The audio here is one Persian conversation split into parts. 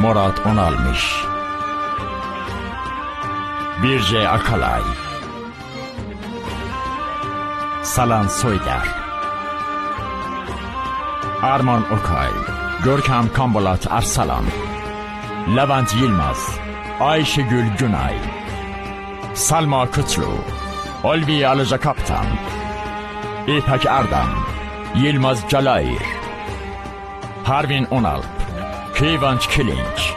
Murat un almış. Birce Akalay, Salan Soyder, Arman Okay, Görkem Kambolat Arsalan, Levent Yilmaz, Ayşegül Günay, Salma Kutlu, Olvi Alıca Kaptan, İpek Erdem, Yilmaz Calayir, Harvin Onalp, Kıvanç Kilinç,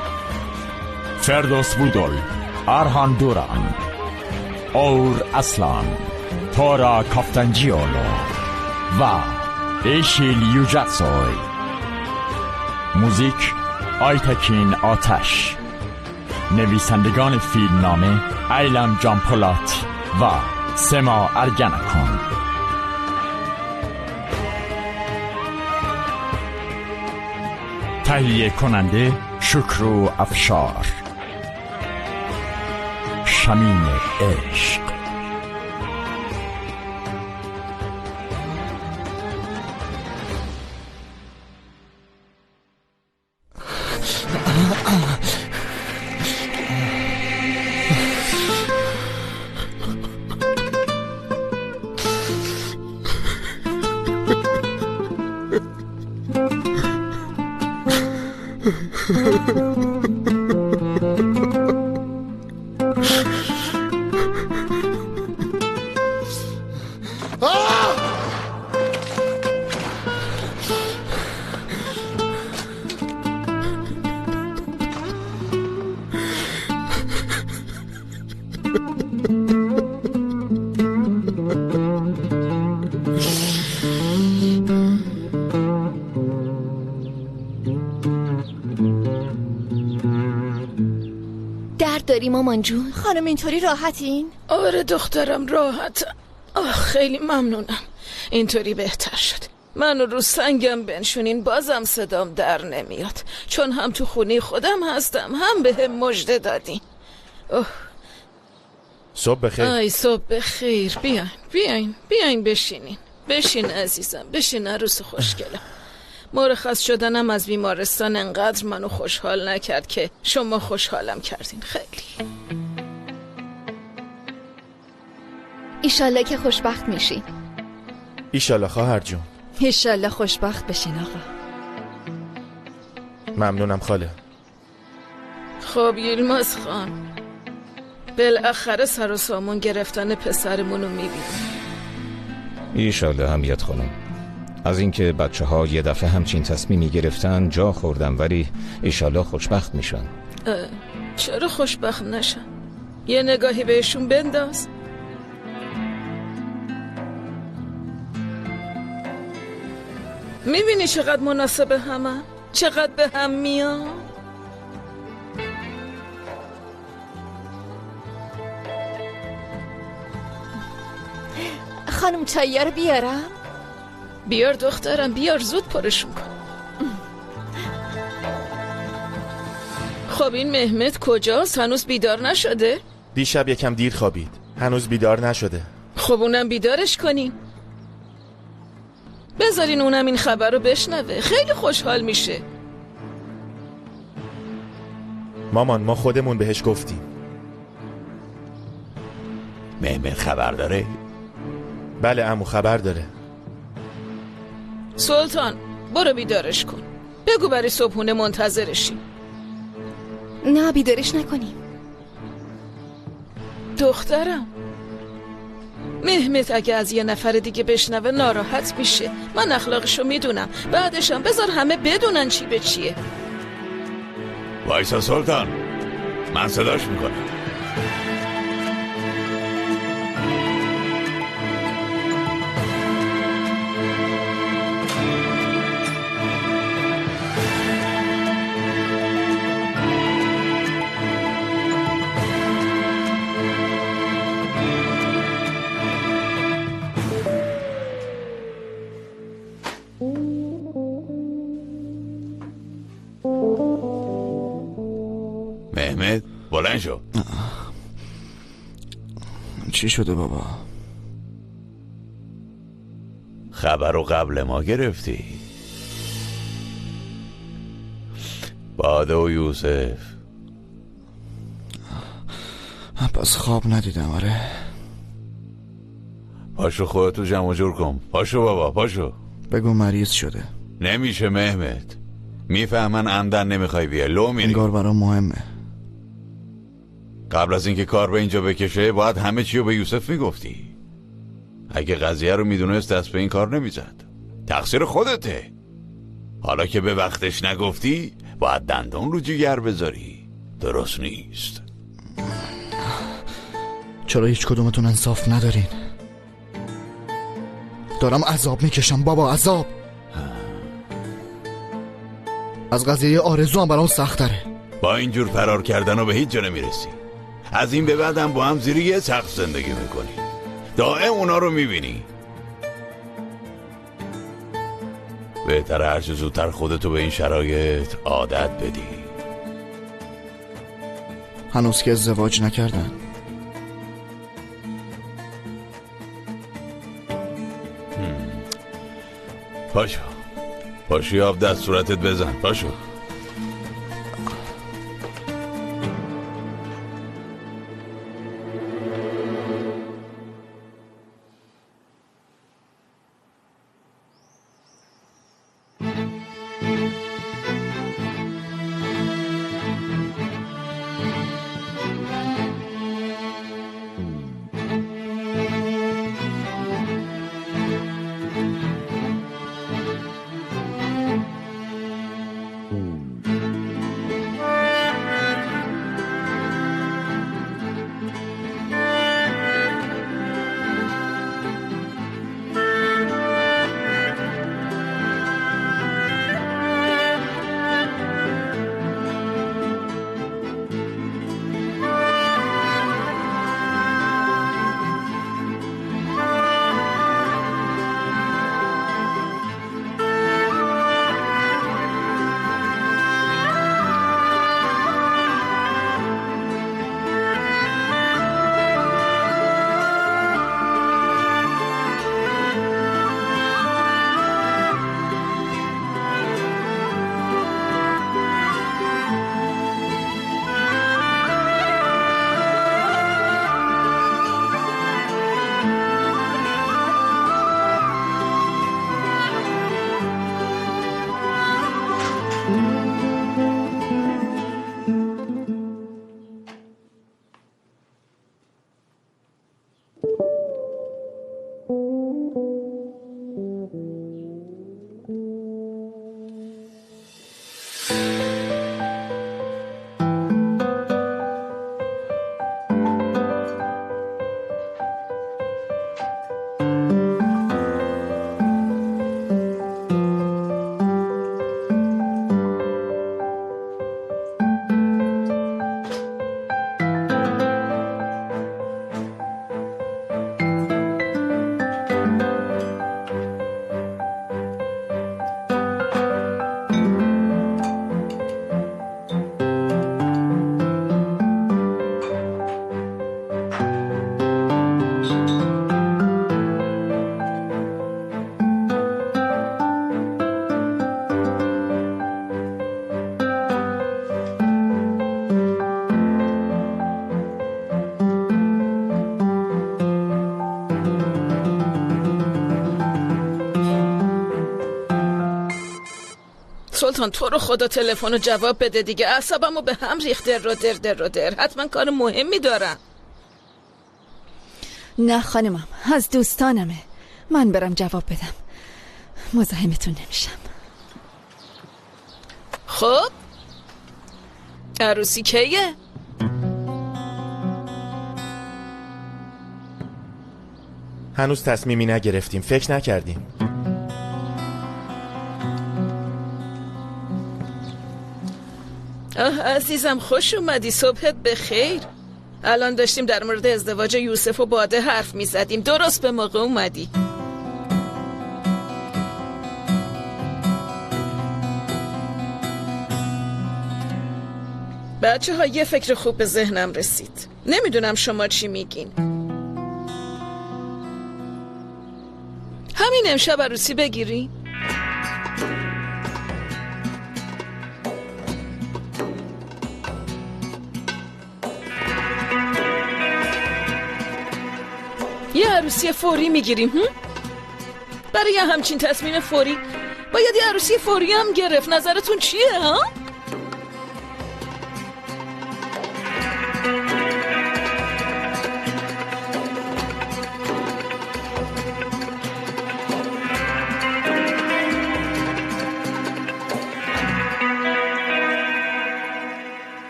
Ferdos Budol, Arhan Duran, Oğur Aslan, Tora Kaftancıoğlu ve Eşil Yücesoy. Müzik Aytekin Ateş. نویسندگان فیلمنامه ایلم جان پولات و سما ارگنکون. تهیه کننده شکرو افشار. شمیم عشق. داری مامان جون؟ خانم اینطوری راحتین؟ آره دخترم راحتم. خیلی ممنونم. اینطوری بهتر شد. منو رو سنگم بنشونین بازم صدام در نمیاد، چون هم تو خونه خودم هستم هم به هم مژده دادین. صبح بخیر. ای صبح بخیر. بیاین بشین عزیزم، بشین عروس خوشگلم. مرخص شدنم از بیمارستان انقدر منو خوشحال نکرد که شما خوشحالم کردین. خیلی ایشالله که خوشبخت میشین. ایشالله خواهر جون. ایشالله خوشبخت بشین آقا. ممنونم خاله. خب یلماز خان، بالاخره سر و سامون گرفتن پسرمونو میبینیم. ایشالله همیت خانم. از اینکه بچه ها یه دفعه همچین تصمیمی گرفتن جا خوردم، ولی ایشالله خوشبخت میشن. چرا خوشبخت نشن؟ یه نگاهی بهشون بنداز. میبینی چقدر مناسب همه؟ چقدر به هم میان؟ خانم چایی رو بیارم؟ بیار دخترم، بیار، زود پرشون کن. خب این مهمت کجاست؟ هنوز بیدار نشده؟ دیشب یکم دیر خوابید، هنوز بیدار نشده. خب اونم بیدارش کنین، بذارین اونم این خبر رو بشنوه، خیلی خوشحال میشه. مامان ما خودمون بهش گفتیم. مهمت خبر داره؟ بله عمو خبر داره. سلطان برو بیدارش کن، بگو برای صبحونه منتظرشیم. نه بیدارش نکنیم. دخترم مهمت اگه از یه نفر دیگه بشنوه ناراحت میشه. من اخلاقشو میدونم، بعدشم بذار همه بدونن چی به چیه. وایسا سلطان، من صداش میکنم. مهمت بلند شو. چی شده بابا؟ خبر رو قبل ما گرفتی؟ باده و یوسف. پس خواب ندیدم. آره پاشو خودتو جمع جور کن. پاشو بابا پاشو. بگو مریض شده. نمیشه مهمت، میفهمن عمدن نمیخوای بیای. لو میری. انگار برام مهمه. قبل از اینکه کار به اینجا بکشه باید همه چی رو به یوسف میگفتی. اگه قضیه رو میدونست دست به این کار نمیزد. تقصیر خودته. حالا که به وقتش نگفتی باید دندون رو جگر بذاری. درست نیست. چرا هیچ کدومتون انصاف ندارین؟ دارم عذاب میکشم بابا، عذاب. از قضیه آرزو هم برام سخت تره. با اینجور فرار کردن و به هیچ جا نمیرسی. از این به بعدم با هم زیر یه سقف زندگی میکنی. دائم اونا رو میبینی. بهتره هرچه زودتر خودتو به این شرایط عادت بدی. هنوز که ازدواج نکردن. پاشو آب دست صورتت بزن. پاشو. سلطان تو رو خدا تلفن رو جواب بده دیگه. اعصابمو به هم ریخته. رو در حتما کار مهمی دارم. نه خانمم، از دوستانمه. من برم جواب بدم. مزاحمتون نمیشم. خب عروسی کیه؟ هنوز تصمیمی نگرفتیم. فکر نکردیم. عزیزم خوش اومدی. صبحت بخیر. الان داشتیم در مورد ازدواج یوسف و باده حرف می زدیم. درست به موقع اومدی. بچه ها یه فکر خوب به ذهنم رسید. نمیدونم شما چی میگین. همین امشب عروسی بگیری؟ یه عروسی فوری میگیریم. برای همچین تصمیم فوری باید یه عروسی فوری هم گرفت. نظرتون چیه ها؟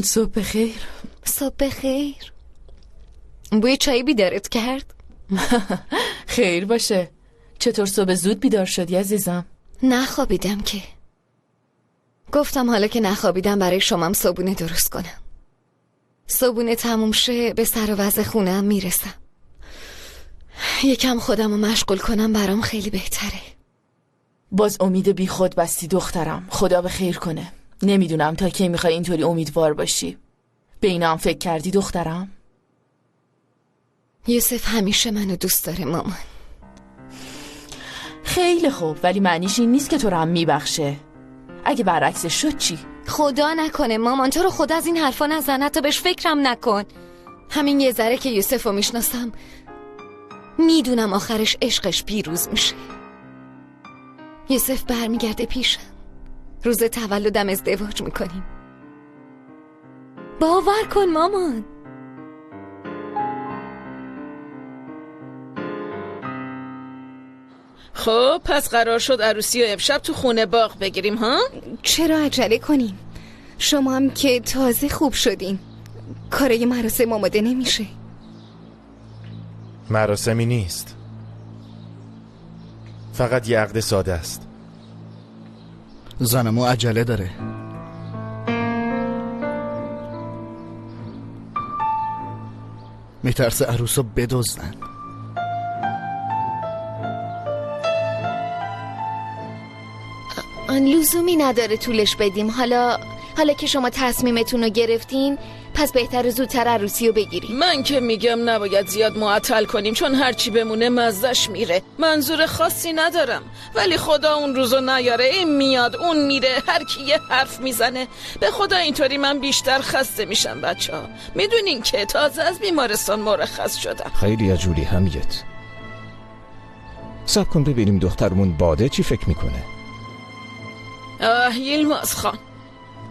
صبح بخیر. صبح بخیر. بوی چای بیدارت کرد؟ خیر باشه. چطور صبح زود بیدار شدی عزیزم؟ نخوابیدم که. گفتم حالا که نخوابیدم برای شمام صبونه درست کنم. صبونه تموم شه به سر و وضع خونم میرسم. یکم خودم رو مشغول کنم برام خیلی بهتره. باز امید بی خود بستی دخترم. خدا به خیر کنه. نمیدونم تا کی میخوای اینطوری امیدوار باشی. به اینا هم فکر کردی دخترم؟ یوسف همیشه منو دوست داره مامان. خیلی خوب، ولی معنیش این نیست که تو رو هم میبخشه. اگه برعکسش شد چی؟ خدا نکنه مامان، تو رو خدا از این حرفا نزن، حتی بهش فکرم نکن. همین یه ذره که یوسف رو میشناسم میدونم آخرش عشقش پیروز میشه. یوسف برمیگرده پیشم. روز تولدم ازدواج میکنیم. باور کن مامان. خب پس قرار شد عروسی و امشب تو خونه باغ بگیریم ها؟ چرا عجله کنیم؟ شما هم که تازه خوب شدین. کارای مراسم آماده نمیشه. مراسمی نیست، فقط یه عقد ساده است. زنمو عجله داره. میترسه عروسو بدزدن. لزومی نداره طولش بدیم. حالا که شما تصمیمتون رو گرفتین، پس بهتره زودتر عروسی رو بگیریم. من که میگم نباید زیاد معطل کنیم، چون هرچی بمونه مزدش میره. منظور خاصی ندارم، ولی خدا اون روزو نیاره. این میاد اون میره، هر کی یه حرف میزنه. به خدا اینطوری من بیشتر خسته میشم. بچه‌ها میدونین که تازه از بیمارستان مرخص شدم. خیلی عجولی حمیت. صبر کن ببینیم دخترمون باده چی فکر میکنه. یلماز خان،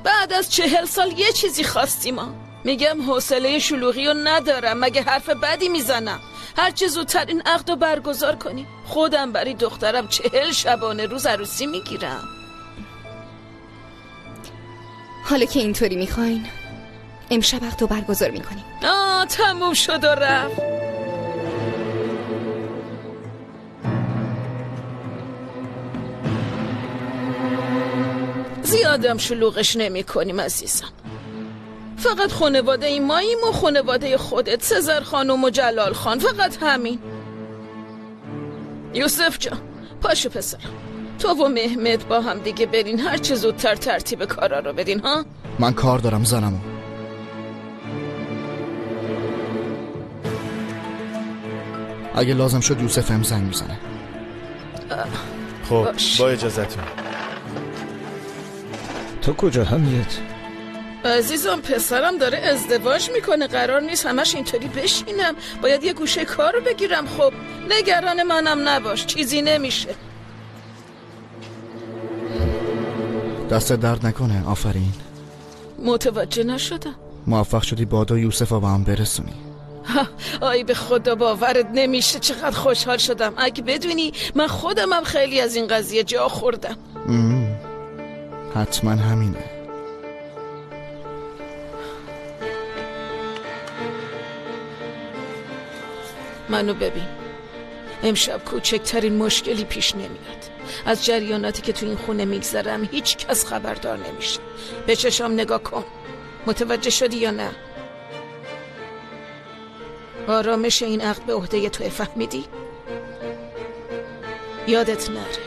بعد از 40 سال یه چیزی خواستیم ما. میگم حوصله شلوغی رو ندارم. مگه حرف بدی میزنم؟ هر چه زودتر این عقد رو برگزار کنیم. خودم برای دخترم 40 شبانه روز عروسی میگیرم. حالا که اینطوری میخواین، امشب عقد رو برگزار میکنیم. تموم شد و رفت. زیادم شلوغش نمی کنیم عزیزم. فقط خانواده ای ماییم و خانواده خودت، سزر خانم و جلال خان، فقط همین. یوسف جان پاشو پسرم، تو و مهمت با هم دیگه برین، هر چه زودتر ترتیب کارا رو بدین ها. من کار دارم زنمو. اگه لازم شد یوسف هم زنگ میزنه. خب با اجازتون. تو کجا حمیت؟ عزیزم پسرم داره ازدواج میکنه، قرار نیست همش اینطوری بشینم. باید یه گوشه کار رو بگیرم. خب نگران منم نباش، چیزی نمیشه. دست درد نکنه. آفرین. متوجه نشدم. موفق شدی بادا یوسف رو با هم برسونی. آی به خدا باورت نمیشه چقدر خوشحال شدم. اگه بدونی من خودمم خیلی از این قضیه جا خوردم. حتما همینه. منو ببین، امشب کوچکترین مشکلی پیش نمیاد. از جریاناتی که تو این خونه میگذرم هیچ کس خبردار نمیشه. به چشام نگاه کن. متوجه شدی یا نه؟ آرامش این عقد به عهده تو، فهمیدی؟ یادت نره.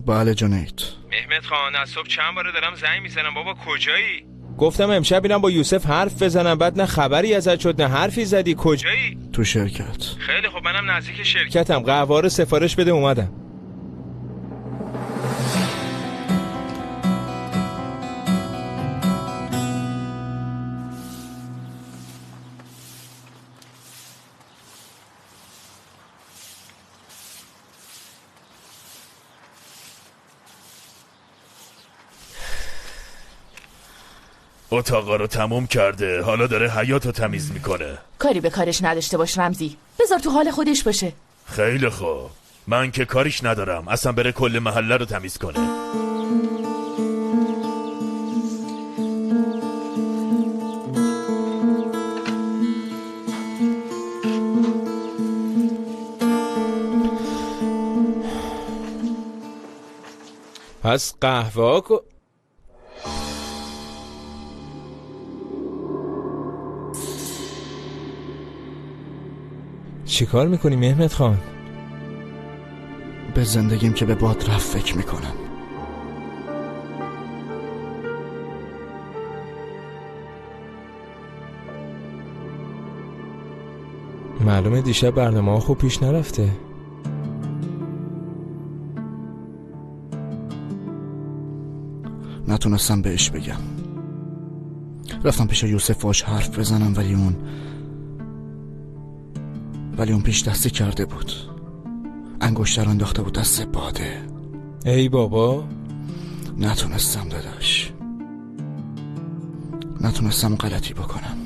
بله جنید. مهمت خان، از صبح چند باره دارم زنگ میزنم بابا کجایی؟ گفتم امشب میرم با یوسف حرف بزنم، بعد نه خبری ازت شد نه حرفی زدی. کجایی؟ تو شرکت. خیلی خب منم نزدیک شرکتم، قهوه رو سفارش بده اومدم. اتاقا رو تموم کرده، حالا داره حیاط رو تمیز میکنه. کاری به کارش نداشته باش رمزی، بذار تو حال خودش باشه. خیلی خوب، من که کاریش ندارم، اصلا بره کل محله رو تمیز کنه. پس قهوه کو چی کار میکنی مهمت خان؟ به زندگیم که به باد رفت فکر میکنم. معلومه دیشب برنامه ها خوب پیش نرفته. نتونستم بهش بگم. رفتم پیش یوسف باش حرف بزنم ولی اون پیش دستی کرده بود. انگشتر انداخته بود دست باده. ای بابا، نتونستم داداش، نتونستم غلطی بکنم.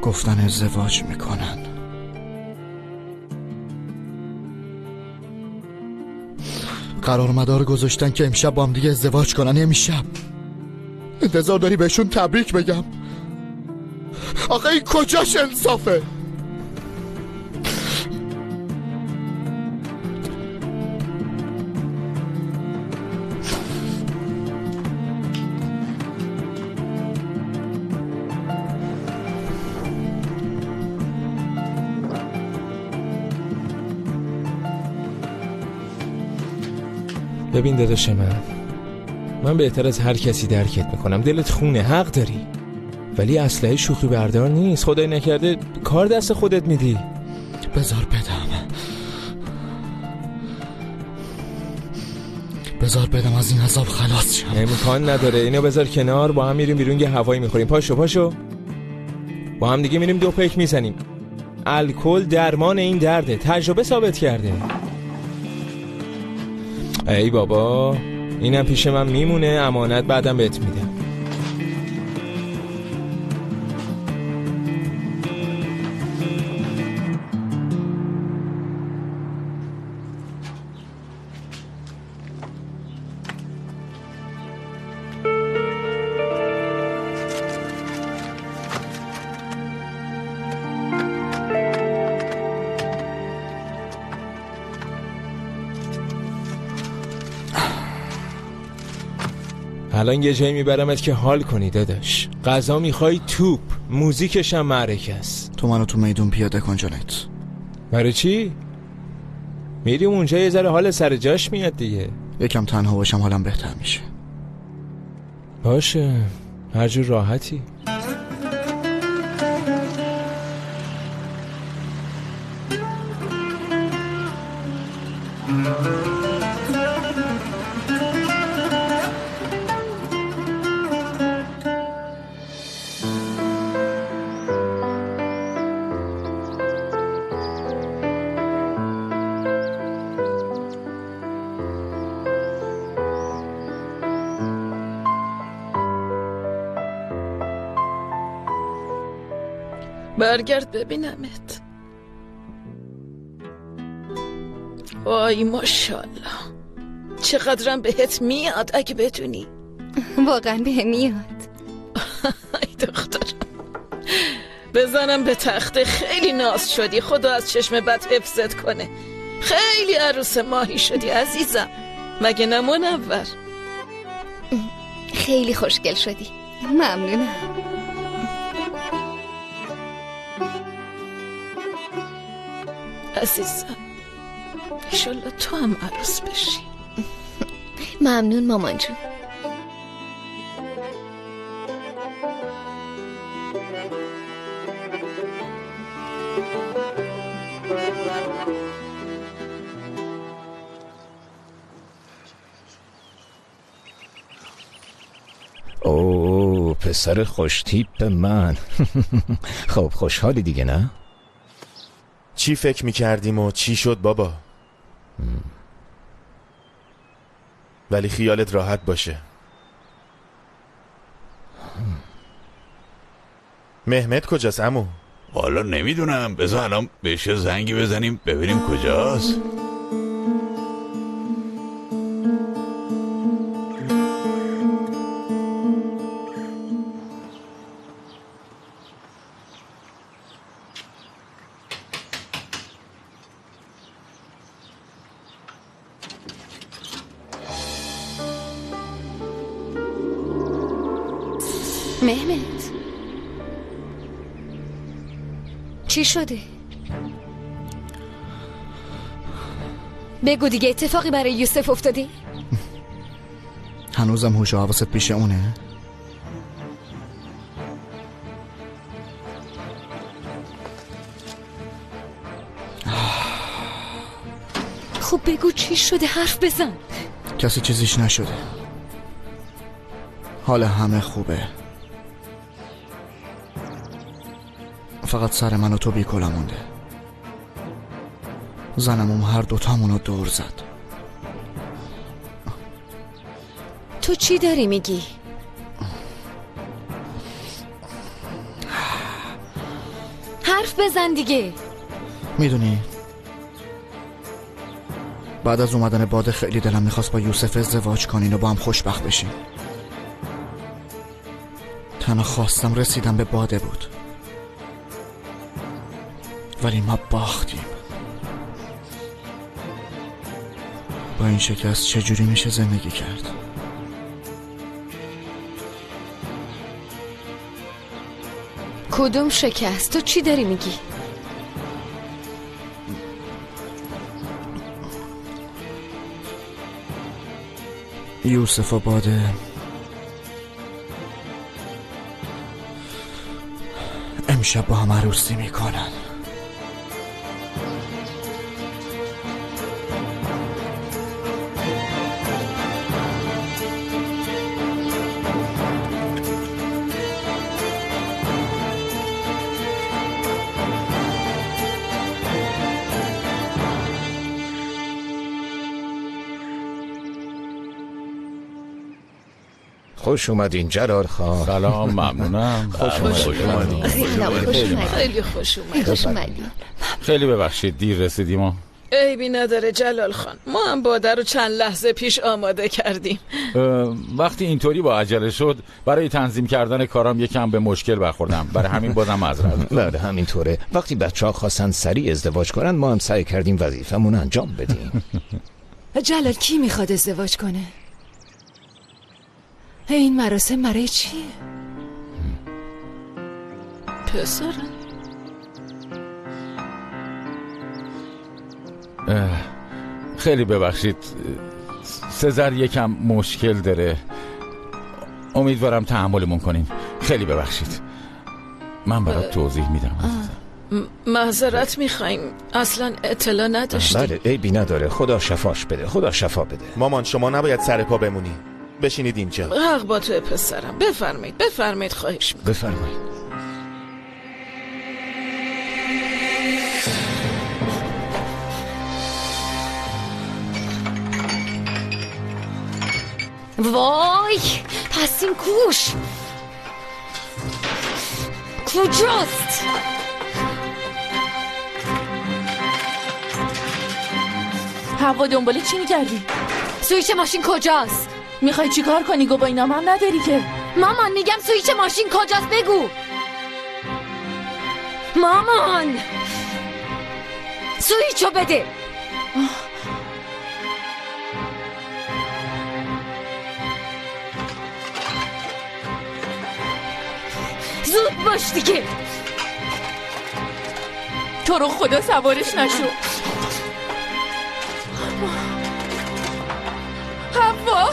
گفتن ازدواج میکنن. قرار مدار گذاشتن که امشب با هم دیگه ازدواج کنن. امشب انتظار داری بهشون تبریک بگم؟ آخه این کجاش انصافه؟ ببین داداش من بهتر از هر کسی درکت میکنم، دلت خونه، حق داری، ولی اسلحه شوخی بردار نیست. خدای نکرده کار دست خودت میدی. بذار بدم از این عذاب خلاص شم. امکان نداره، اینو بذار کنار، با هم میریم بیرون یه هوایی میخوریم. پاشو با هم دیگه میریم دو پیک میزنیم. الکل درمان این درده، تجربه ثابت کرده. ای بابا، اینم پیش من میمونه، امانت بعدم بهت میدم. الان یه جایی میبرمت که حال کنی داداش. غذا میخوای؟ توپ، موزیکش هم معرکه است. تو منو تو میدون پیاده کن جانت. برای چی؟ میری اونجا یه ذره حال سر جاش میاد دیگه. یکم تنها باشم حالم بهتر میشه. باشه، هر جور راحتی. برگرد ببینمت. وای ماشاءالله، چقدرم بهت میاد اگه بدونی. واقعا به میاد. ای دخترم، بزنم به تخته. خیلی ناز شدی، خدا از چشم بد حفظت کنه. خیلی عروس ماهی شدی عزیزم، مگه نه منور؟ خیلی خوشگل شدی، ممنونم. عزیزم، ایشالله تو هم عروس بشی. ممنون مامان جون. اوه پسر خوش تیپ من. خب خوشحالی دیگه نه؟ چی فکر میکردیم و چی شد بابا؟ ولی خیالت راحت باشه. مهمت کجاست عمو؟ والا نمیدونم، بذار الان بهش زنگی بزنیم ببینیم کجاست. مهمت چی شده؟ بگو دیگه، اتفاقی برای یوسف افتاده؟ هنوزم هوش و حواست پیش اونه؟ خب بگو چی شده، حرف بزن. کسی چیزیش نشده، حال همه خوبه، فقط سر من و تو بیکلا مونده. زنمم هر دوتامونو دور زد. تو چی داری میگی؟ حرف بزن دیگه. میدونی بعد از اومدن باده خیلی دلم میخواست با یوسف ازدواج کنین و با هم خوشبخت بشین. تنها خواستم رسیدم به باده بود، ولی ما باختیم. با این شکست چجوری میشه زندگی کرد؟ کدوم شکست؟ تو چی داری میگی؟ یوسف و باده امشب با هم عروسی میکنن. خوش اومدین جلال خان. سلام، ممنونم. خوش اومدین. خیلی خوش اومدین. خیلی ببخشید دیر رسیدیم. عیبی نداره جلال خان، ما هم باده رو چند لحظه پیش آماده کردیم. وقتی اینطوری با عجله شد برای تنظیم کردن کارام یکم به مشکل برخوردم، برای همین بازم معذرت. بله همینطوره. وقتی بچه‌ها خواستن سریع ازدواج کنن ما هم سعی کردیم وظیفمون انجام بدیم. جلال کی میخواد ازدواج کنه؟ این مراسم برای چیه؟ پسرم خیلی ببخشید، سزر یکم مشکل داره، امیدوارم تحملمون کنین. خیلی ببخشید، من برات توضیح میدم. معذرت میخوایم، اصلا اطلاع نداشتیم. بله عیبی نداره، خدا شفاش بده، خدا شفا بده. مامان شما نباید سر پا بمونی، بشینید اینجا. حق با تو پسرم، بفرمایید خواهش میکنم. بفرمایید. وای، پس این کوش کجاست؟ هوا دنباله چی میگردی؟ سویچ ماشین کجاست؟ میخوای چی کار کنی؟ گو با اینام هم نداری که. مامان میگم سویچ ماشین کجاست بگو. مامان سویچو بده. زود باش دیگه. تو رو خدا سوارش نشو. هوا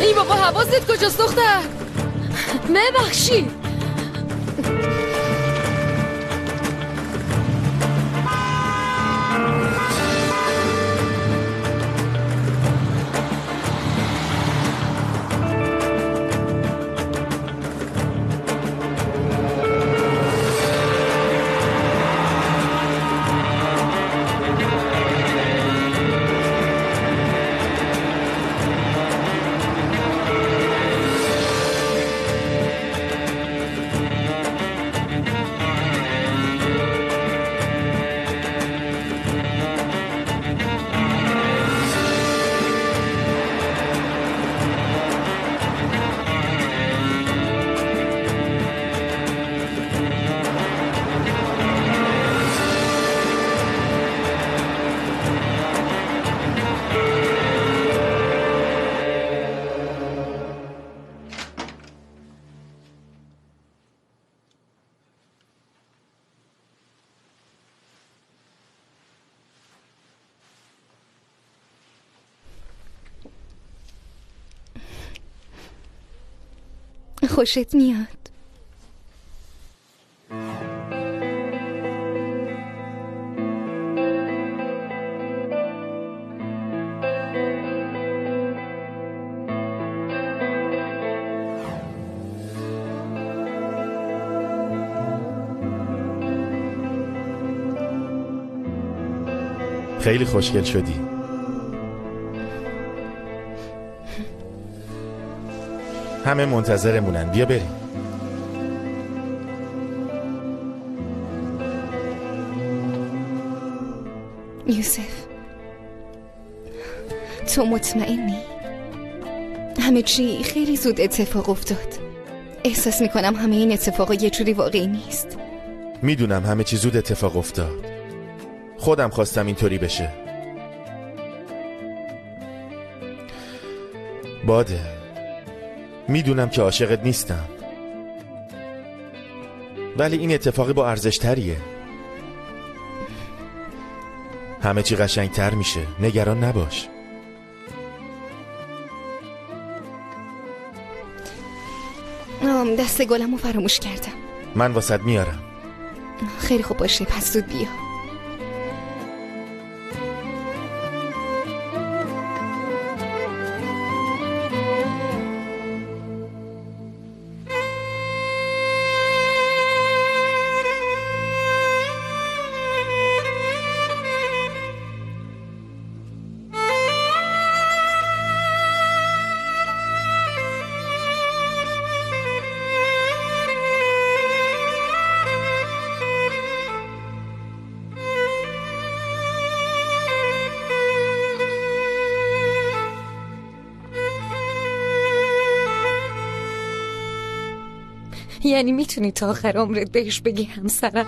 ای بابا، حواست کجاست دختر؟ ببخشید. خوشت میاد؟ خیلی خوشگل شدی. همه منتظرمونن، بیا بریم. یوسف، تو مطمئنی؟ همه چی خیلی زود اتفاق افتاد. احساس میکنم همه این اتفاقا یه جوری واقعی نیست. میدونم همه چی زود اتفاق افتاد. خودم خواستم اینطوری بشه. باده میدونم که عاشقت نیستم، ولی این اتفاقی با ارزش تریه. همه چی قشنگتر میشه، نگران نباش. دست گلمو فراموش کردم. من واسط میارم. خیلی خوب باشه، پس زود بیا. یعنی میتونی تا آخر عمرت بهش بگی همسرم؟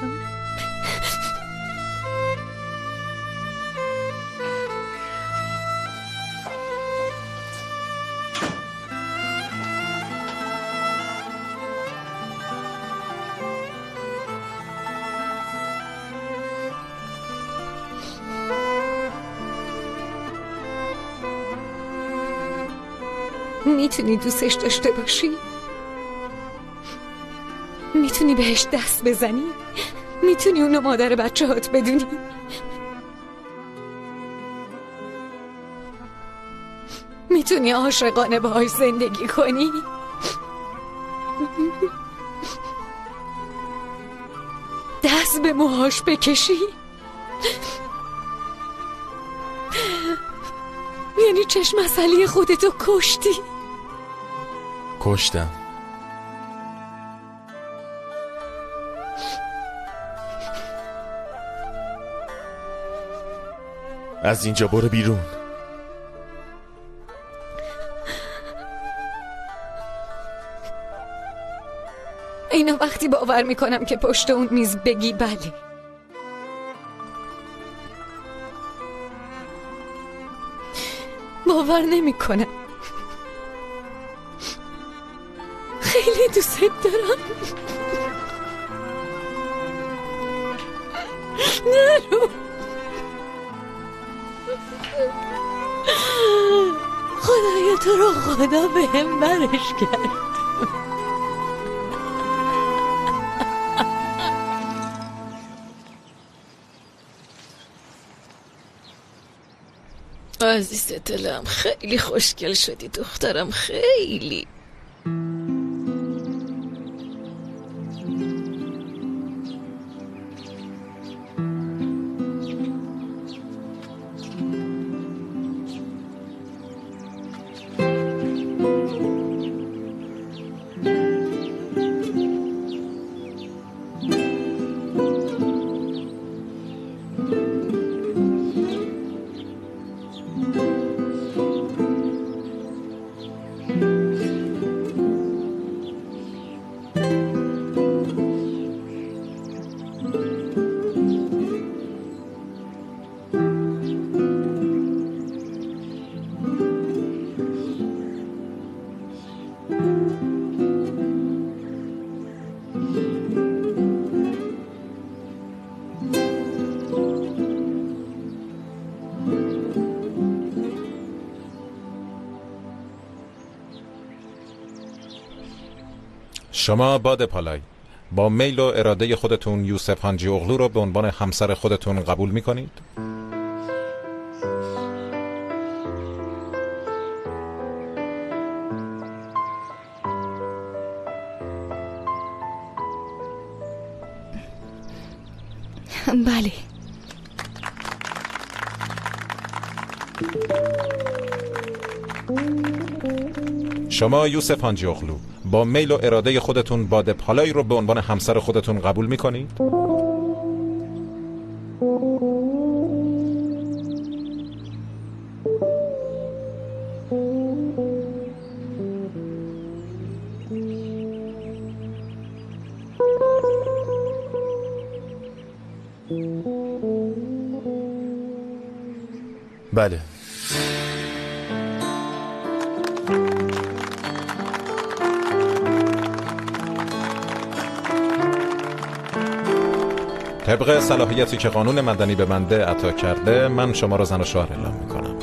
میتونی دوستش داشته باشی؟ میتونی بهش دست بزنی؟ میتونی اونو مادر بچه هات بدونی؟ میتونی عاشقانه باهاش زندگی کنی؟ دست به موهاش بکشی؟ یعنی چشم مسئله خودتو کشتی؟ کشتم. از اینجا برو بیرون. اینا وقتی باور میکنم که پشت اون میز بگی بله. باور نمیکنم. خیلی دوست دارم. نرو. خدایا تو رو خدا به هم برش کرد. عزیز دلم خیلی خوشگل شدی دخترم، خیلی. شما باد پالای با میل و اراده خودتون یوسف حاجی اغلو رو به عنوان همسر خودتون قبول میکنید؟ بله. شما یوسف حاجی اغلو با میل و اراده خودتون باد پالای رو به عنوان همسر خودتون قبول میکنید؟ بله. طبق صلاحیتی که قانون مدنی به بنده عطا کرده، من شما را زن و شوهر اعلام میکنم.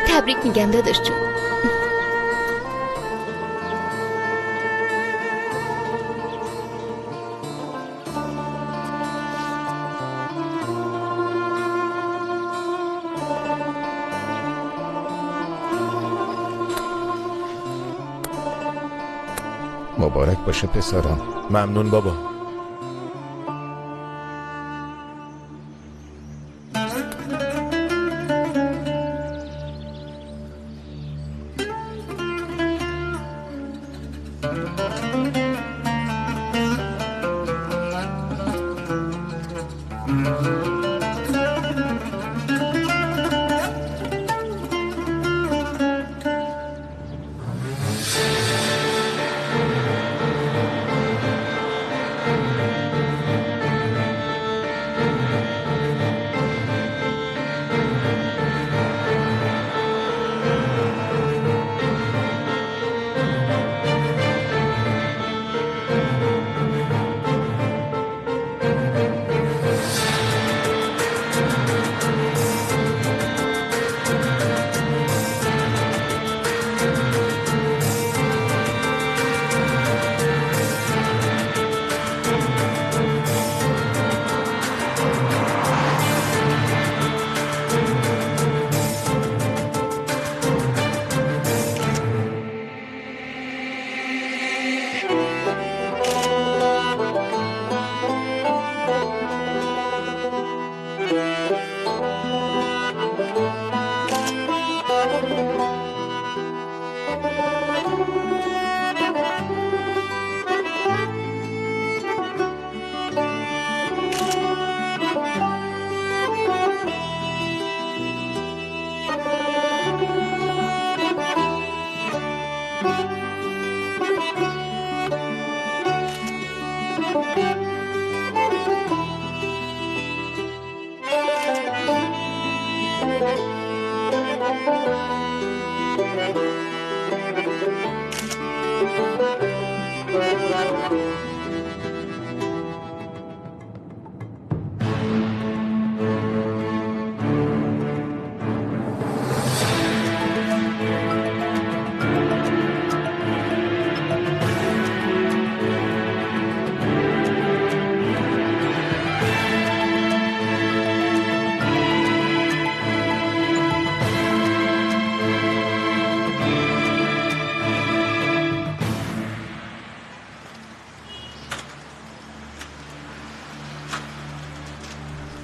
تبریک میگم داداش جون. مبارک باشه پسرم. ممنون بابا.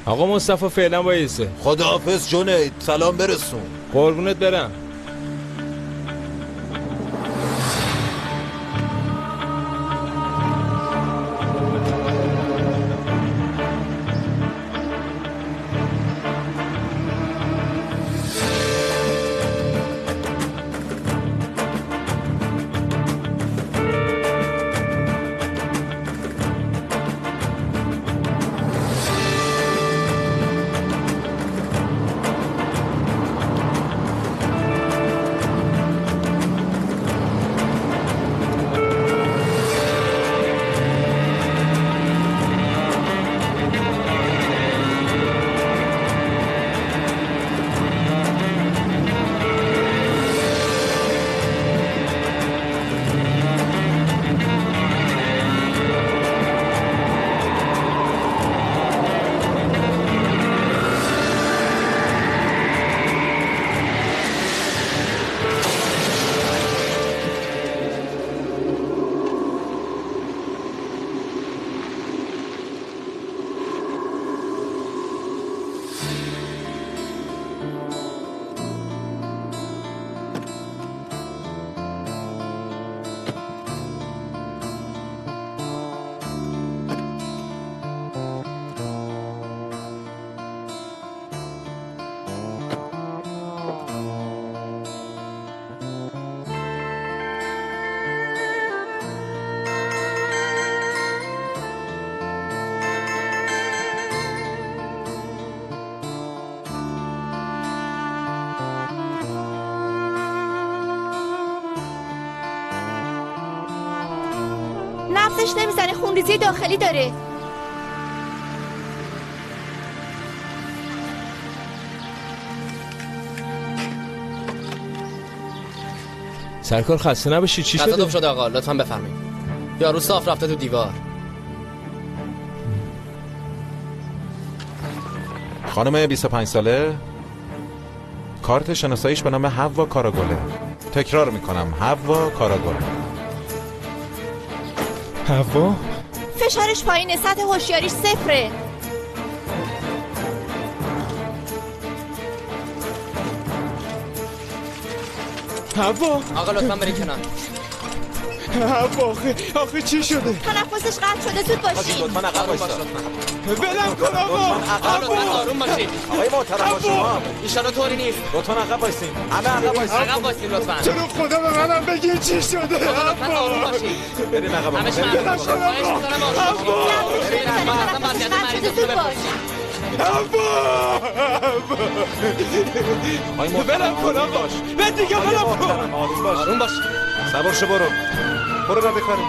آقا مصطفی فعلا وایسه. خداحافظ جنید، سلام برسون. قربونت برم. نفسش نمیزنه، خونریزی داخلی داره. سرکار خسته نباشی. چی شده؟ شده آقا، لطفاً بفرمایید. یارو صاف رفته تو دیوار. خانم 25 ساله، کارت شناساییش به نام حوا کاراگله. تکرار میکنم، حوا کاراگله. حوا؟ فشارش پایینه، سطح هوشیاریش 0. حوا آقا لطفاً برید کنار. حوا آخه چی شده؟ تنفسش قطع شده، زود باشین. لطفاً عقب وایسا. بلم کن آقا. لطفاً آروم باشید. آقای محترم با شما. ایشالا طوری نیست. لطفاً عقب وایسین. همه عقب وایسین. عقب وایسین لطفاً. تو رو خدا به منم بگین چی شده. لطفاً آروم باشید. برین عقب. همش بلم کن آقا. بلم کن آقا. به دیگه بلم کن. آروم باش. صبر شو، برو را بکاریم.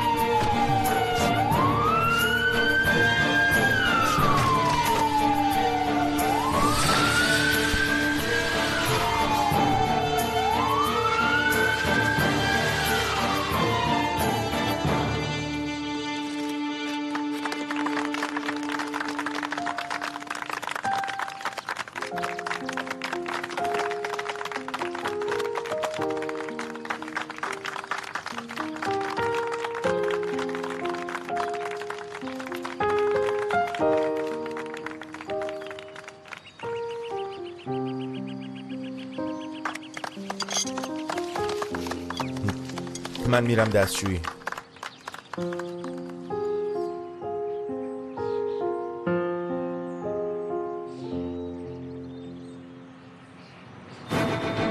من میرم دستشویی.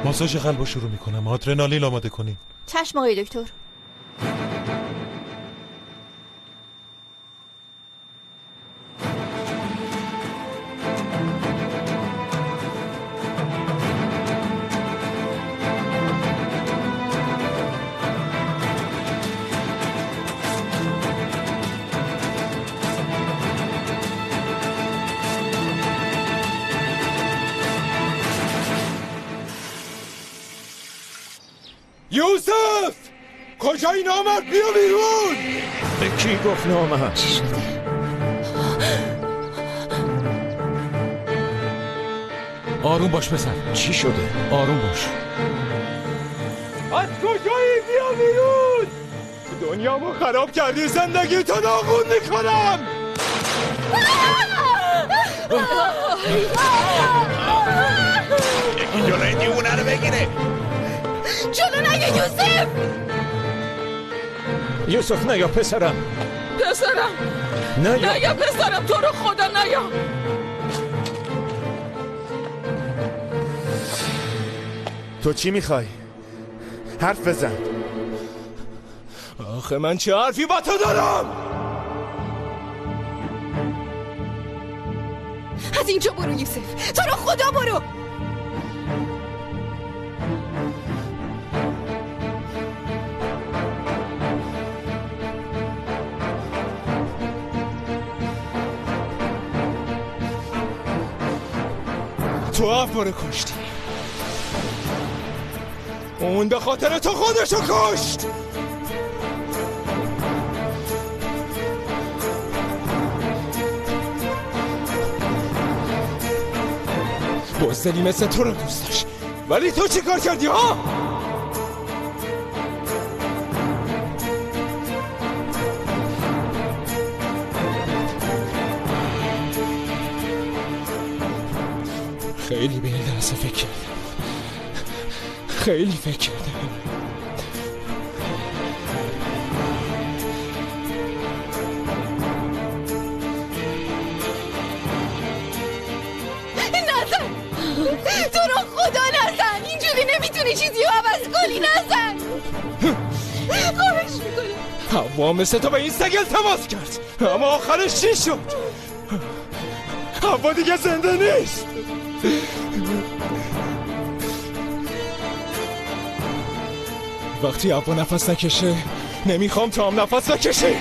ماساژ قلبو شروع میکنم. آدرنالین آماده کنین. چشم آقای دکتر. یوسف! کجایی نامرد؟ بیا بیرون! به کی گفت نامرد؟ چی شده؟ آروم باش پسر. چی شده؟ آروم باش. از کجایی؟ بیا بیرون! دنیامو خراب کردی، زندگی تو ناخون میکنم! یکی جلوی دیوونه رو بگیره. جلو نگه یوسف! یوسف نیا پسرم. نیا پسرم، تو رو خدا نیا. تو چی میخوای؟ حرف بزن. آخه من چه حرفی با تو دارم؟ از اینجا برو یوسف، تو رو خدا برو. تو افبارو کشتی. اون به خاطر تو خودشو کشت. بزدلی مثل تو رو دوست داشت، ولی تو چی کار کردی ها؟ خیلی به این لحظه فکر کردم. خیلی فکر کردم. نزن! تو رو خدا نزن! اینجوری نمیتونی چیزی رو عوض کنی، نزن! خواهش میکنم. حوا مثل تو به این سگ التماس کرد، اما آخرش چی شد؟ حوا دیگه زنده نیست. وقتی حوا نفس نکشه نمیخوام تا هم نفس نکشه.